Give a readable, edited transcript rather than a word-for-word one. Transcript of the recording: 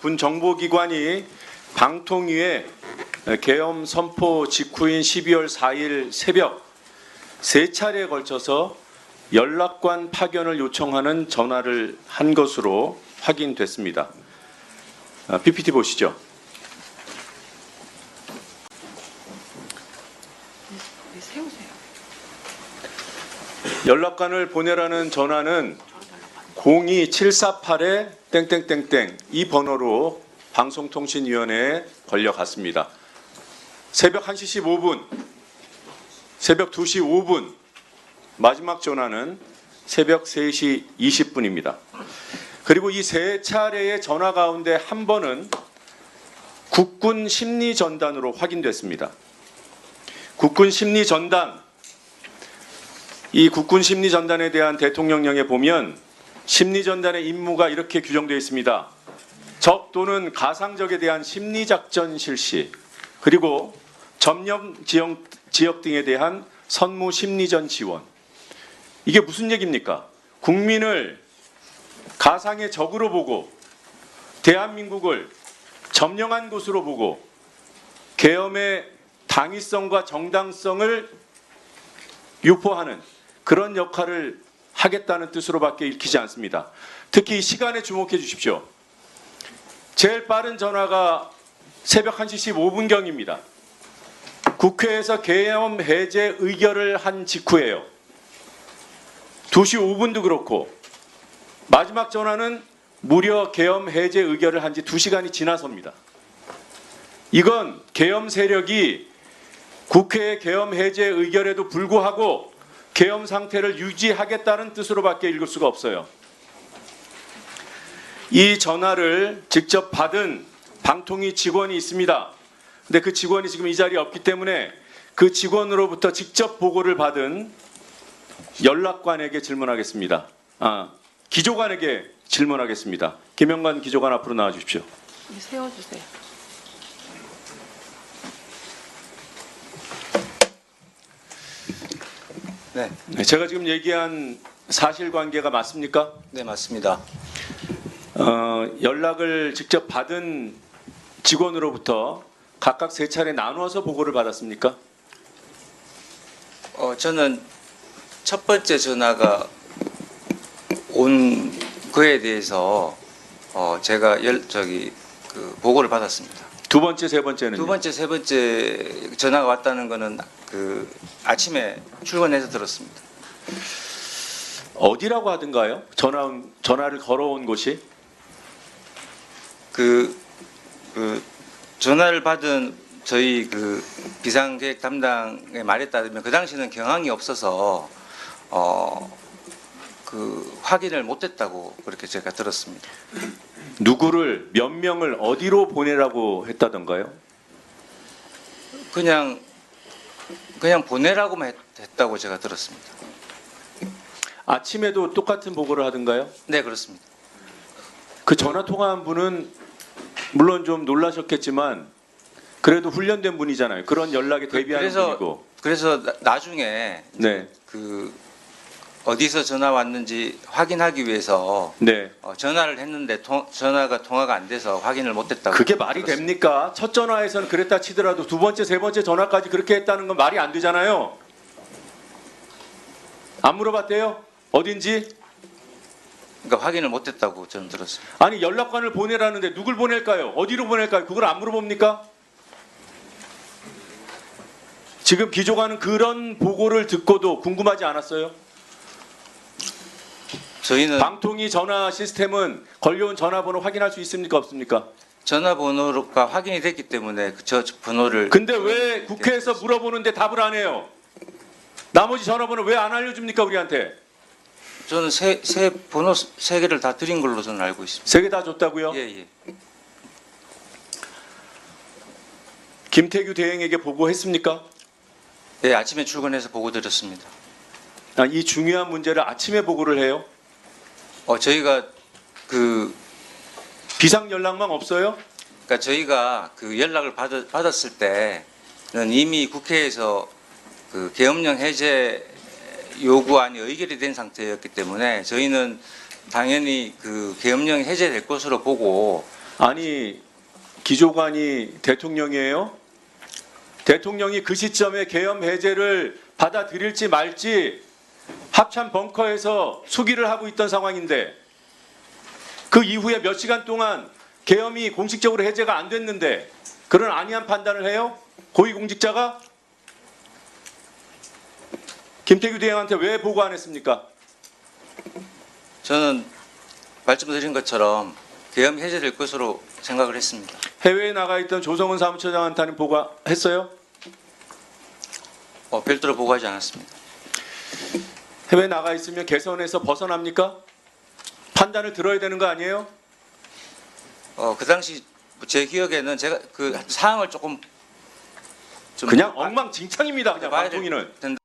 군 정보기관이 방통위에 계엄 선포 직후인 12월 4일 새벽 3차례에 걸쳐서 연락관 파견을 요청하는 전화를 한 것으로 확인됐습니다. PPT 보시죠. 세우세요. 연락관을 보내라는 전화는 02748에 땡땡땡땡 이 번호로 방송통신위원회에 걸려갔습니다. 새벽 1시 15분, 새벽 2시 5분, 마지막 전화는 새벽 3시 20분입니다. 그리고 이 세 차례의 전화 가운데 한 번은 국군 심리전단으로 확인됐습니다. 국군 심리전단, 이 국군 심리전단에 대한 대통령령에 보면 심리전단의 임무가 이렇게 규정되어 있습니다. 적 또는 가상적에 대한 심리작전 실시, 그리고 점령 지역 등에 대한 선무 심리전 지원. 이게 무슨 얘기입니까? 국민을 가상의 적으로 보고 대한민국을 점령한 곳으로 보고 계엄의 당위성과 정당성을 유포하는 그런 역할을 하겠다는 뜻으로밖에 읽히지 않습니다. 특히 이 시간에 주목해 주십시오. 제일 빠른 전화가 새벽 1시 15분경입니다. 국회에서 계엄 해제 의결을 한 직후예요. 2시 5분도 그렇고 마지막 전화는 무려 계엄 해제 의결을 한 지 2시간이 지나서입니다. 이건 계엄 세력이 국회의 계엄 해제 의결에도 불구하고 계엄 상태를 유지하겠다는 뜻으로밖에 읽을 수가 없어요. 이 전화를 직접 받은 방통위 직원이 있습니다. 근데 그 직원이 지금 이 자리에 없기 때문에 그 직원으로부터 직접 보고를 받은 연락관에게 질문하겠습니다. 기조관에게 질문하겠습니다. 김영관 기조관 앞으로 나와 주십시오. 세워주세요. 네, 제가 지금 얘기한 사실관계가 맞습니까? 네 맞습니다. 연락을 직접 받은 직원으로부터 각각 3차례 나누어서 보고를 받았습니까? 저는 첫 번째 전화가 온 거에 대해서 제가 보고를 받았습니다. 두 번째, 세 번째는요? 두 번째, 세 번째 전화가 왔다는 거는 아침에 출근해서 들었습니다. 어디라고 하던가요? 전화를 걸어온 곳이? 전화를 받은 저희 비상계획 담당의 말에 따르면 그 당시는 경황이 없어서 확인을 못했다고 그렇게 제가 들었습니다. 누구를 몇 명을 어디로 보내라고 했다던가요? 그냥 보내라고만 했다고 제가 들었습니다. 아침에도 똑같은 보고를 하던가요? 네 그렇습니다. 그 전화 통화한 분은 물론 좀 놀라셨겠지만 그래도 훈련된 분이잖아요. 그런 연락에 대비하는 분이고. 그래서 나중에 네. 어디서 전화 왔는지 확인하기 위해서 네. 전화를 했는데 통화가 안 돼서 확인을 못했다고. 그게 말이 들었습니다. 됩니까? 첫 전화에서는 그랬다 치더라도 두 번째, 세 번째 전화까지 그렇게 했다는 건 말이 안 되잖아요. 안 물어봤대요? 어딘지? 그러니까 확인을 못했다고 저는 들었습니다. 아니 연락관을 보내라는데 누굴 보낼까요? 어디로 보낼까요? 그걸 안 물어봅니까? 지금 기조관은 그런 보고를 듣고도 궁금하지 않았어요? 저희는 방통위 전화 시스템은 걸려온 전화번호 확인할 수 있습니까? 없습니까? 전화번호가 확인이 됐기 때문에 저 번호를. 근데 왜 국회에서 물어보는데 답을 안 해요? 나머지 전화번호 왜 안 알려줍니까 우리한테? 저는 번호 세 개를 다 드린 걸로 저는 알고 있습니다. 3개 다 줬다고요? 예. 김태규 대행에게 보고했습니까? 예, 아침에 출근해서 보고 드렸습니다. 이 중요한 문제를 아침에 보고를 해요? 저희가 비상 연락망 없어요? 그러니까 저희가 연락을 받았을 때는 이미 국회에서 계엄령 해제 요구안이 의결이 된 상태였기 때문에 저희는 당연히 계엄령이 해제될 것으로 보고 아니 기조관이 대통령이에요? 대통령이 그 시점에 계엄 해제를 받아들일지 말지 합참 벙커에서 수기를 하고 있던 상황인데 그 이후에 몇 시간 동안 계엄이 공식적으로 해제가 안 됐는데 그런 안이한 판단을 해요? 고위공직자가? 김태규 대행한테 왜 보고 안 했습니까? 저는 말씀드린 것처럼 계엄 해제될 것으로 생각을 했습니다. 해외에 나가 있던 조성은 사무처장한테는 보고했어요? 별도로 보고하지 않았습니다. 해외에 나가 있으면 개선에서 벗어납니까? 판단을 들어야 되는 거 아니에요? 그 당시 제 기억에는 제가 그 사항을 조금 좀 그냥 엉망진창입니다. 그냥 봐야 될 방통위는. 텐데